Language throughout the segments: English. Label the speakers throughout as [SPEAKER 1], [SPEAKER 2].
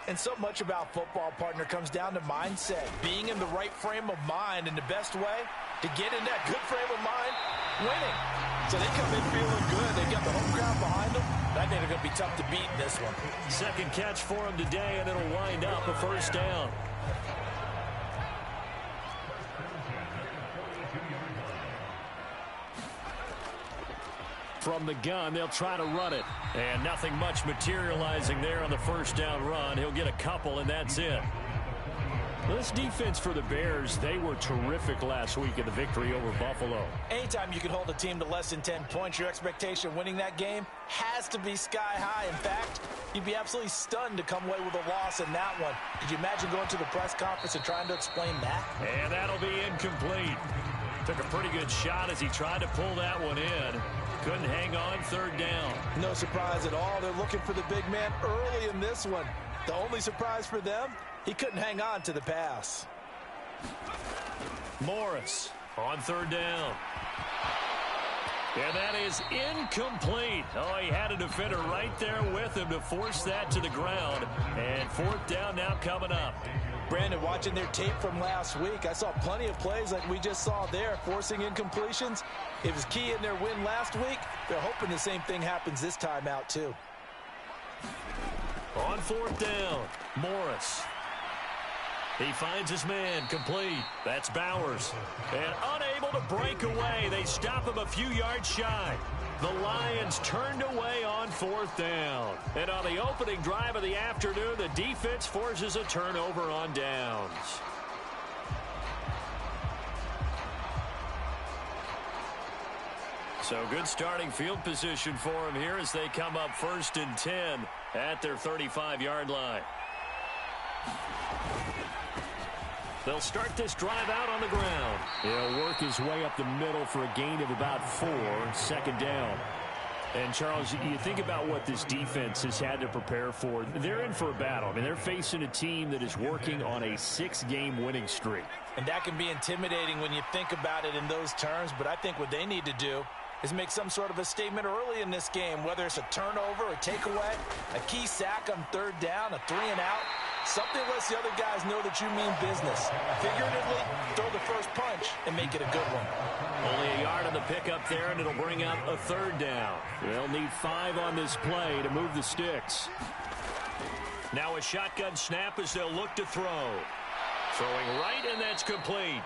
[SPEAKER 1] And so much about football, partner, comes down to mindset. Being in the right frame of mind, and the best way to get in that good frame of mind, winning. So they come in feeling good. They've got the home crowd behind them. I think they're going to be tough to beat in this one.
[SPEAKER 2] Second catch for him today, and it'll wind up a first down. From the gun, they'll try to run it. And nothing much materializing there on the first down run. He'll get a couple, and that's it. This defense for the Bears, they were terrific last week in the victory over Buffalo.
[SPEAKER 1] Anytime you can hold a team to less than 10 points, your expectation of winning that game has to be sky high. In fact, you'd be absolutely stunned to come away with a loss in that one. Could you imagine going to the press conference and trying to explain that?
[SPEAKER 2] And that'll be incomplete. Took a pretty good shot as he tried to pull that one in. Couldn't hang on third down.
[SPEAKER 1] No surprise at all. They're looking for the big man early in this one. The only surprise for them, he couldn't hang on to the pass.
[SPEAKER 2] Morris on third down. And that is incomplete. Oh, he had a defender right there with him to force that to the ground. And fourth down now coming up.
[SPEAKER 1] Brandon, watching their tape from last week, I saw plenty of plays like we just saw there, forcing incompletions. It was key in their win last week. They're hoping the same thing happens this time out, too.
[SPEAKER 2] On fourth down, Morris. He finds his man, complete. That's Bowers. And unable to break away. They stop him a few yards shy. The Lions turned away on fourth down. And on the opening drive of the afternoon, the defense forces a turnover on downs. So good starting field position for him here as they come up 1st and 10 at their 35-yard line. They'll start this drive out on the ground. He'll work his way up the middle for a gain of about 4, second down. And, Charles, you think about what this defense has had to prepare for. They're in for a battle. I mean, they're facing a team that is working on a 6-game winning streak.
[SPEAKER 1] And that can be intimidating when you think about it in those terms, but I think what they need to do is make some sort of a statement early in this game, whether it's a turnover, a takeaway, a key sack on third down, a 3-and-out. Something lets the other guys know that you mean business. Figuratively, throw the first punch and make it a good one.
[SPEAKER 2] Only a yard on the pickup there, and it'll bring up a third down. They'll need 5 on this play to move the sticks. Now a shotgun snap as they'll look to throw. Throwing right, and that's complete.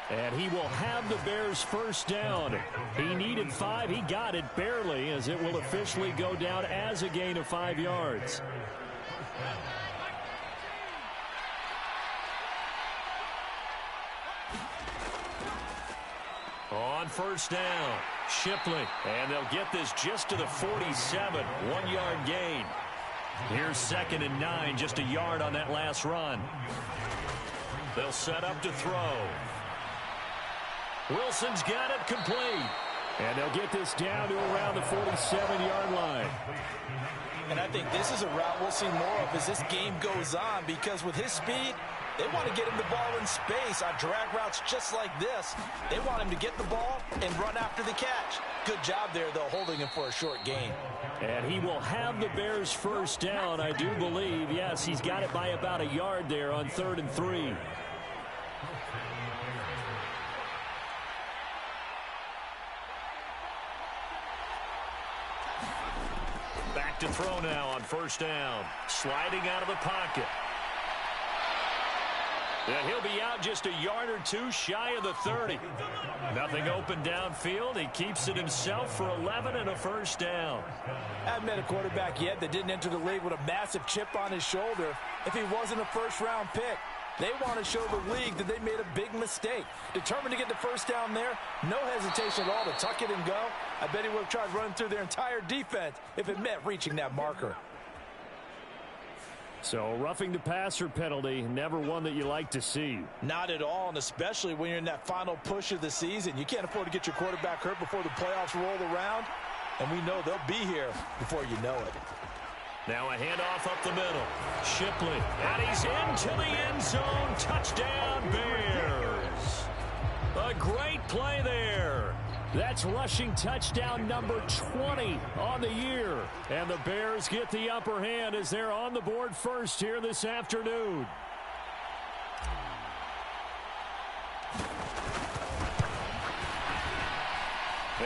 [SPEAKER 2] And he will have the Bears first down. He needed 5. He got it barely, as it will officially go down as a gain of 5 yards. On first down, Shipley. And they'll get this just to the 47, 1-yard gain. Here's 2nd and 9, just a yard on that last run. They'll set up to throw. Wilson's got it complete. And they'll get this down to around the 47-yard line.
[SPEAKER 1] And I think this is a route we'll see more of as this game goes on, because with his speed, they want to get him the ball in space on drag routes just like this. They want him to get the ball and run after the catch. Good job there, though, holding him for a short gain.
[SPEAKER 2] And he will have the Bears first down, I do believe. Yes, he's got it by about a yard there on 3rd and 3. Back to throw now on first down. Sliding out of the pocket. And he'll be out just a yard or 2 shy of the 30. Nothing open downfield. He keeps it himself for 11 and a first down.
[SPEAKER 1] I haven't met a quarterback yet that didn't enter the league with a massive chip on his shoulder if he wasn't a first-round pick. They want to show the league that they made a big mistake. Determined to get the first down there, no hesitation at all to tuck it and go. I bet he would have tried running through their entire defense if it meant reaching that marker.
[SPEAKER 2] So roughing the passer penalty, never one that you like to see.
[SPEAKER 1] Not at all, and especially when you're in that final push of the season. You can't afford to get your quarterback hurt before the playoffs roll around, and we know they'll be here before you know it.
[SPEAKER 2] Now a handoff up the middle. Shipley, and he's into the end zone. Touchdown, Bears. A great play there. That's rushing touchdown number 20 on the year. And the Bears get the upper hand as they're on the board first here this afternoon.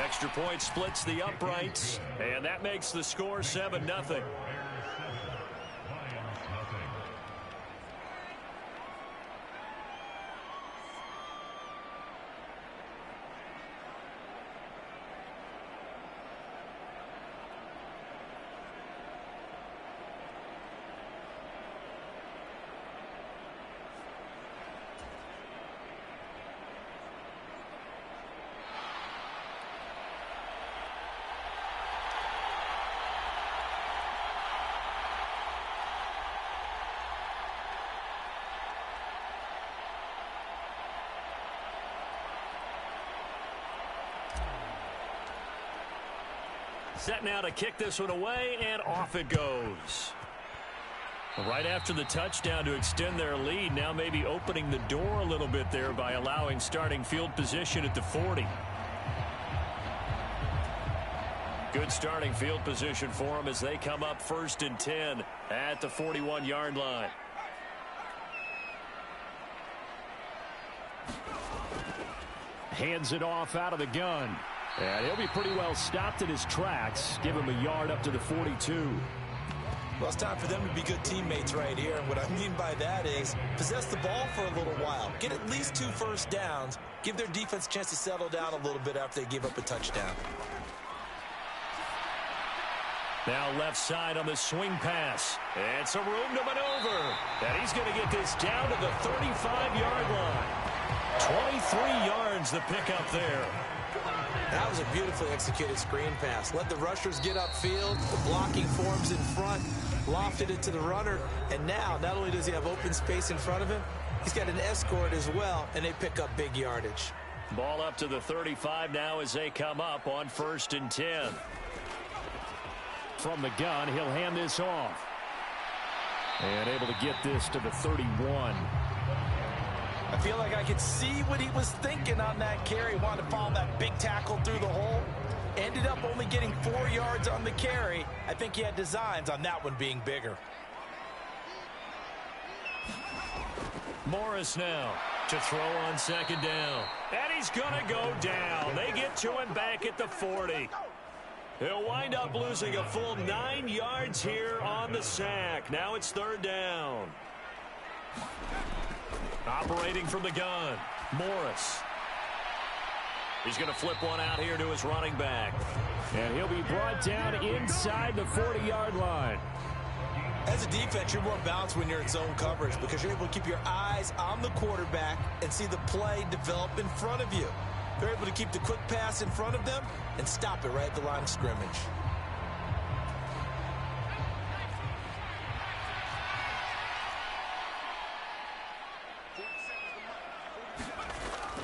[SPEAKER 2] Extra point splits the uprights, and that makes the score 7-0. Set now to kick this one away, and off it goes. Right after the touchdown to extend their lead, now maybe opening the door a little bit there by allowing starting field position at the 40. Good starting field position for them as they come up 1st and 10 at the 41-yard line. Hands it off out of the gun. And he'll be pretty well stopped in his tracks. Give him a yard up to the 42.
[SPEAKER 1] Well, it's time for them to be good teammates right here. And what I mean by that is possess the ball for a little while. Get at least 2 first downs. Give their defense a chance to settle down a little bit after they give up a touchdown.
[SPEAKER 2] Now left side on the swing pass. And some room to maneuver. And he's going to get this down to the 35-yard line. 23 yards the pickup there.
[SPEAKER 1] That was a beautifully executed screen pass. Let the rushers get upfield. The blocking forms in front. Lofted it to the runner. And now, not only does he have open space in front of him, he's got an escort as well, and they pick up big yardage.
[SPEAKER 2] Ball up to the 35 now as they come up on 1st and 10. From the gun, he'll hand this off. And able to get this to the 31.
[SPEAKER 1] I feel like I could see what he was thinking on that carry. Wanted to follow that big tackle through the hole. Ended up only getting 4 yards on the carry. I think he had designs on that one being bigger.
[SPEAKER 2] Morris now to throw on 2nd down. And he's going to go down. They get to him back at the 40. He'll wind up losing a full 9 yards here on the sack. Now it's 3rd down. Operating from the gun, Morris. He's going to flip one out here to his running back. And he'll be brought down inside the 40-yard line.
[SPEAKER 1] As a defense, you're more balanced when you're in zone coverage because you're able to keep your eyes on the quarterback and see the play develop in front of you. They're able to keep the quick pass in front of them and stop it right at the line of scrimmage.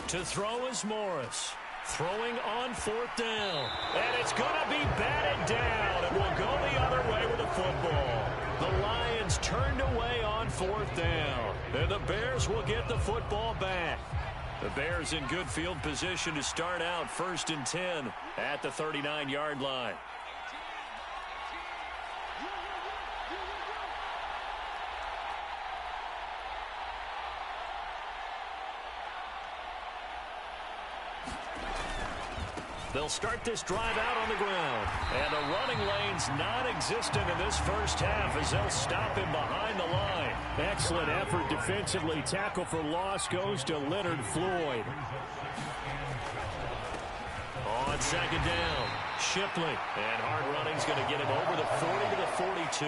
[SPEAKER 2] To throw is Morris. Throwing on 4th down. And it's going to be batted down. And will go the other way with the football. The Lions turned away on 4th down. And the Bears will get the football back. The Bears in good field position to start out 1st and 10 at the 39-yard line. They'll start this drive out on the ground. And the running lane's non-existent in this first half as they'll stop him behind the line. Excellent effort defensively. Tackle for loss goes to Leonard Floyd. On 2nd down, Shipley. And hard running's going to get him over the 40 to the 42.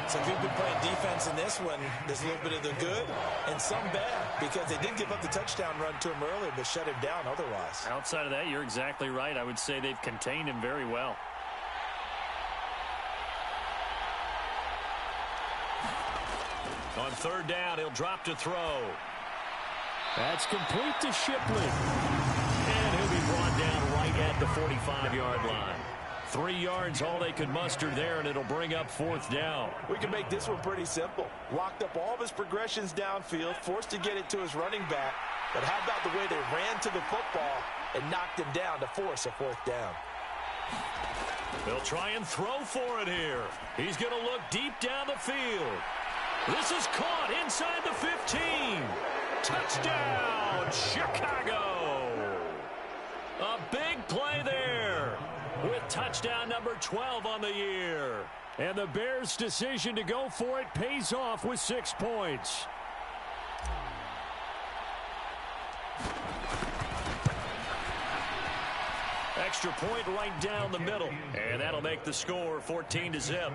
[SPEAKER 1] So if you've been playing defense in this one, there's a little bit of the good and some bad because they did give up the touchdown run to him earlier but shut him down otherwise.
[SPEAKER 2] Outside of that, you're exactly right. I would say they've contained him very well. On 3rd down, he'll drop to throw. That's complete to Shipley. And he'll be brought down right at the 45-yard line. 3 yards, all they could muster there, and it'll bring up 4th down.
[SPEAKER 1] We can make this one pretty simple. Locked up all of his progressions downfield, forced to get it to his running back. But how about the way they ran to the football and knocked him down to force a fourth down.
[SPEAKER 2] They'll try and throw for it here. He's going to look deep down the field. This is caught inside the 15. Touchdown, Chicago. A big play there with touchdown number 12 on the year. And the Bears' decision to go for it pays off with 6 points. Extra point right down the middle. And that'll make the score 14-0.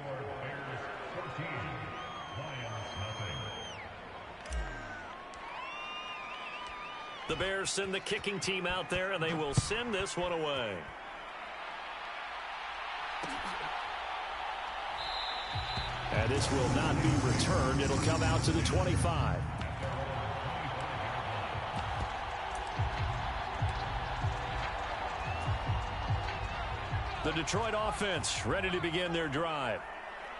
[SPEAKER 2] The Bears send the kicking team out there, and they will send this one away. And this will not be returned. It'll come out to the 25. The Detroit offense ready to begin their drive.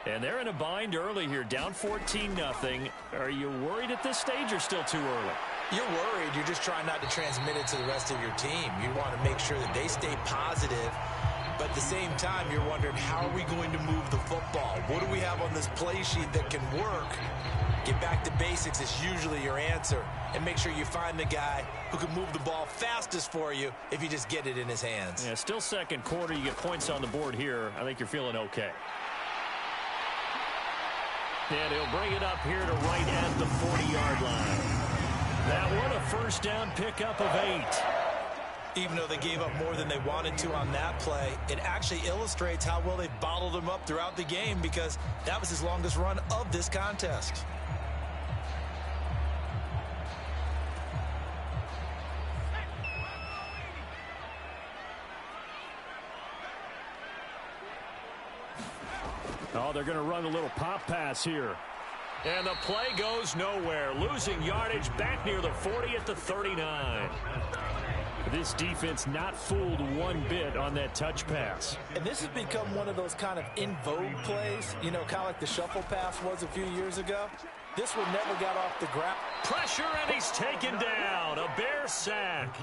[SPEAKER 2] And they're in a bind early here, down 14-0. Are you worried at this stage or still too early?
[SPEAKER 1] You're worried. You're just trying not to transmit it to the rest of your team. You want to make sure that they stay positive. But at the same time, you're wondering, how are we going to move the football? What do we have on this play sheet that can work? Get back to basics is usually your answer. And make sure you find the guy who can move the ball fastest for you if you just get it in his hands.
[SPEAKER 2] Yeah, still second quarter. You get points on the board here. I think you're feeling okay. And he'll bring it up here to right at the 40-yard line. That one a first down pickup of 8.
[SPEAKER 1] Even though they gave up more than they wanted to on that play, it actually illustrates how well they've bottled him up throughout the game, because that was his longest run of this contest.
[SPEAKER 2] Oh, they're going to run a little pop pass here. And the play goes nowhere. Losing yardage back near the 40 at the 39. This defense not fooled one bit on that touch pass.
[SPEAKER 1] And this has become one of those kind of in vogue plays, you know, kind of like the shuffle pass was a few years ago. This one never got off the ground.
[SPEAKER 2] Pressure, and he's taken down. A Bear sack.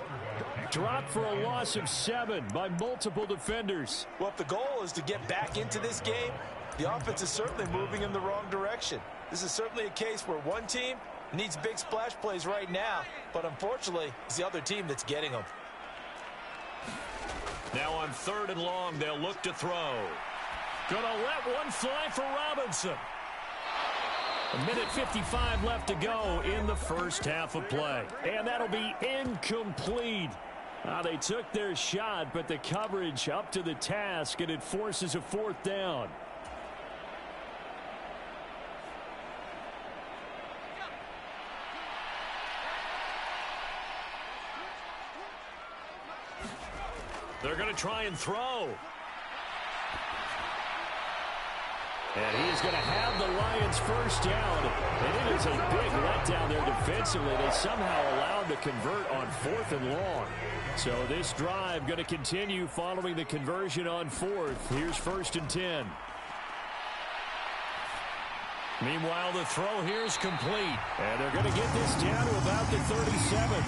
[SPEAKER 2] Dropped for a loss of 7 by multiple defenders.
[SPEAKER 1] Well, if the goal is to get back into this game, the offense is certainly moving in the wrong direction. This is certainly a case where one team needs big splash plays right now, but unfortunately, it's the other team that's getting them.
[SPEAKER 2] Now on 3rd and long, they'll look to throw. Gonna let one fly for Robinson. 1:55 left to go in the first half of play. And that'll be incomplete. They took their shot, but the coverage up to the task, and it forces a 4th down. They're going to try and throw. And he is going to have the Lions first down. And it is a big letdown there defensively. They somehow allowed to convert on 4th and long. So this drive going to continue following the conversion on 4th. Here's 1st and 10. Meanwhile, the throw here is complete. And they're going to get this down to about the 37.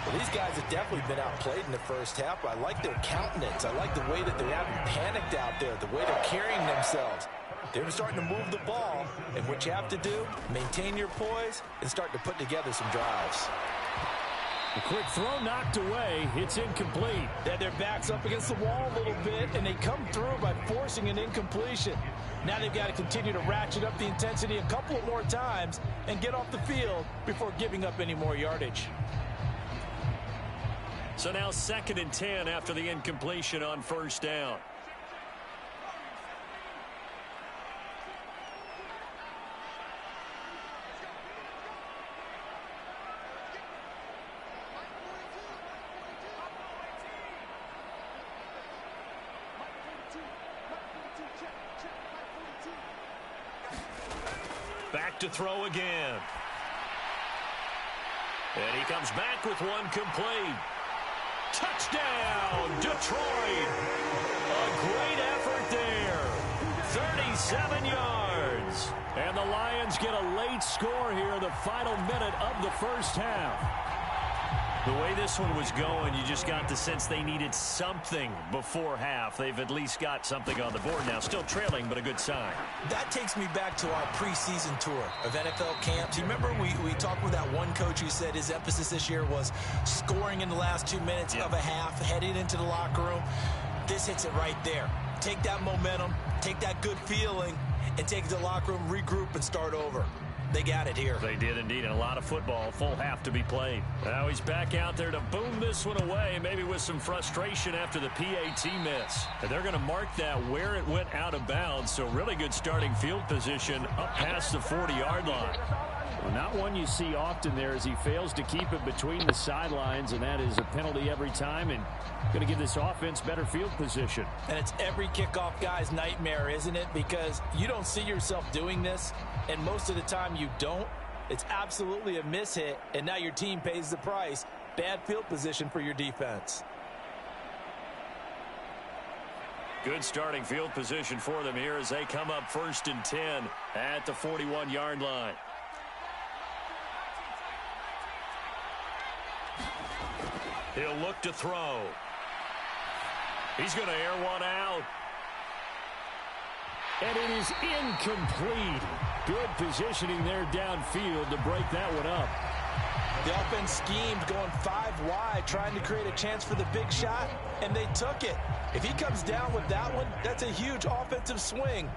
[SPEAKER 1] Well, these guys have definitely been outplayed in the first half, but I like their countenance. I like the way that they haven't panicked out there, the way they're carrying themselves. They're starting to move the ball, and what you have to do, maintain your poise and start to put together some drives.
[SPEAKER 2] A quick throw knocked away. It's incomplete.
[SPEAKER 1] They had their backs up against the wall a little bit, and they come through by forcing an incompletion. Now they've got to continue to ratchet up the intensity a couple of more times and get off the field before giving up any more yardage.
[SPEAKER 2] So now 2nd and 10 after the incompletion on 1st down. Back to throw again. And he comes back with one complete. Touchdown, Detroit. A great effort there. 37 yards. And the Lions get a late score here in the final minute of the first half. The way this one was going, you just got the sense they needed something before half. They've at least got something on the board now. Still trailing, but a good sign.
[SPEAKER 1] That takes me back to our preseason tour of NFL camps. You remember we talked with that one coach who said his emphasis this year was scoring in the last 2 minutes of a half, heading into the locker room. This hits it right there. Take that momentum, take that good feeling, and take it to the locker room, regroup, and start over. They got it here.
[SPEAKER 2] They did indeed, and a lot of football, full half to be played. Now he's back out there to boom this one away, maybe with some frustration after the PAT miss. And they're going to mark that where it went out of bounds, so really good starting field position up past the 40-yard line.
[SPEAKER 3] Well, not one you see often there as he fails to keep it between the sidelines, and that is a penalty every time and going to give this offense better field position.
[SPEAKER 1] And it's every kickoff guy's nightmare, isn't it? Because you don't see yourself doing this, and most of the time you don't. It's absolutely a mishit, and now your team pays the price. Bad field position for your defense.
[SPEAKER 2] Good starting field position for them here as they come up 1st and 10 at the 41-yard line. He'll look to throw. He's going to air one out.
[SPEAKER 3] And it is incomplete. Good positioning there downfield to break that one up.
[SPEAKER 1] The offense schemed going 5 wide, trying to create a chance for the big shot, and they took it. If he comes down with that one, that's a huge offensive swing.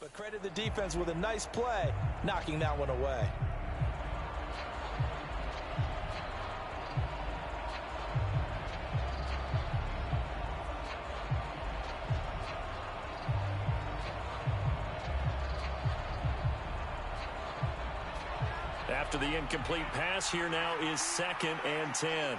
[SPEAKER 1] But credit the defense with a nice play, knocking that one away.
[SPEAKER 2] After the incomplete pass, here now is 2nd and 10.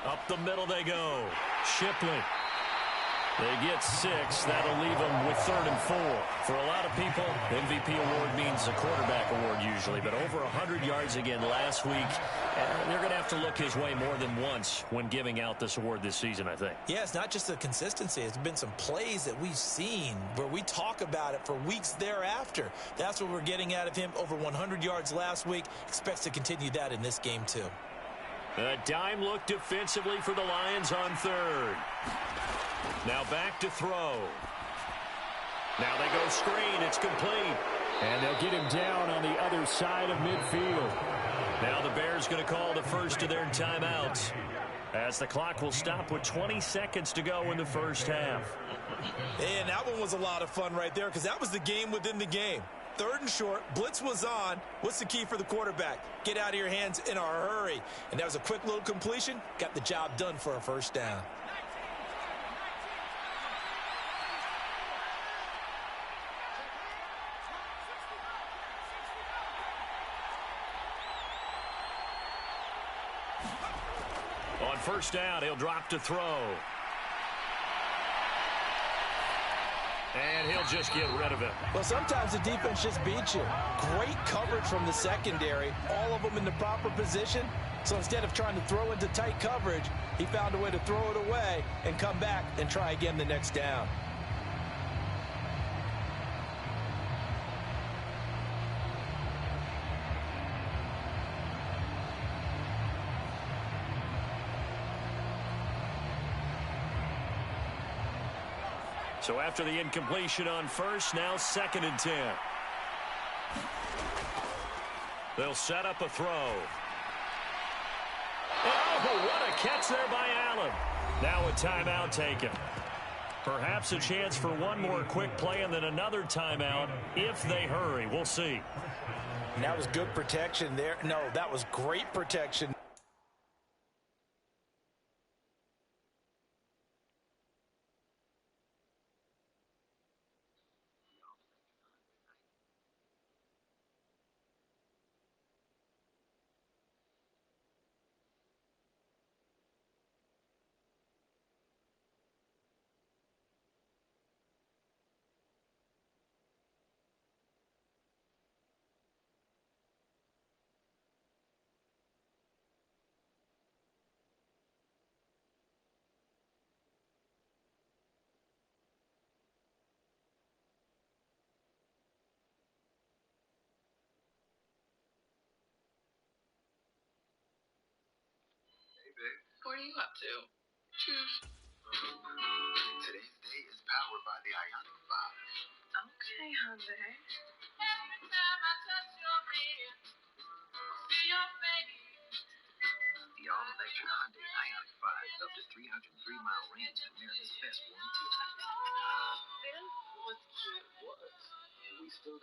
[SPEAKER 2] Up the middle they go. Shipley. They get 6. That'll leave them with 3rd and 4. For a lot of people, MVP award means a quarterback award usually, but over 100 yards again last week. They're going to have to look his way more than once when giving out this award this season, I think.
[SPEAKER 1] Yeah, it's not just the consistency. It's been some plays that we've seen where we talk about it for weeks thereafter. That's what we're getting out of him. Over 100 yards last week. Expects to continue that in this game, too.
[SPEAKER 2] A dime look defensively for the Lions on 3rd. Now back to throw. Now they go screen. It's complete.
[SPEAKER 3] And they'll get him down on the other side of midfield.
[SPEAKER 2] Now the Bears going to call the first of their timeouts as the clock will stop with 20 seconds to go in the first half.
[SPEAKER 1] And that one was a lot of fun right there because that was the game within the game. 3rd and short, blitz was on. What's the key for the quarterback? Get out of your hands in a hurry. And that was a quick little completion. Got the job done for a first down.
[SPEAKER 2] first down, he'll drop to throw. And he'll just get rid of it.
[SPEAKER 1] Well, sometimes the defense just beats you. Great coverage from the secondary, all of them in the proper position. So instead of trying to throw into tight coverage, he found a way to throw it away and come back and try again the next down.
[SPEAKER 2] So after the incompletion on first, now 2nd and 10. They'll set up a throw. Oh, what a catch there by Allen. Now a timeout taken. Perhaps a chance for one more quick play and then another timeout if they hurry. We'll see.
[SPEAKER 1] And that was good protection there. No, that was great protection.
[SPEAKER 4] What are you up to? Choose. Today's day is powered by the Ionic 5. Okay, honey. Every time I touch your hand, see your face. The all-electric Hyundai Ionic 5 is up to 303-mile range and America's best warranty. This was cute. What? We still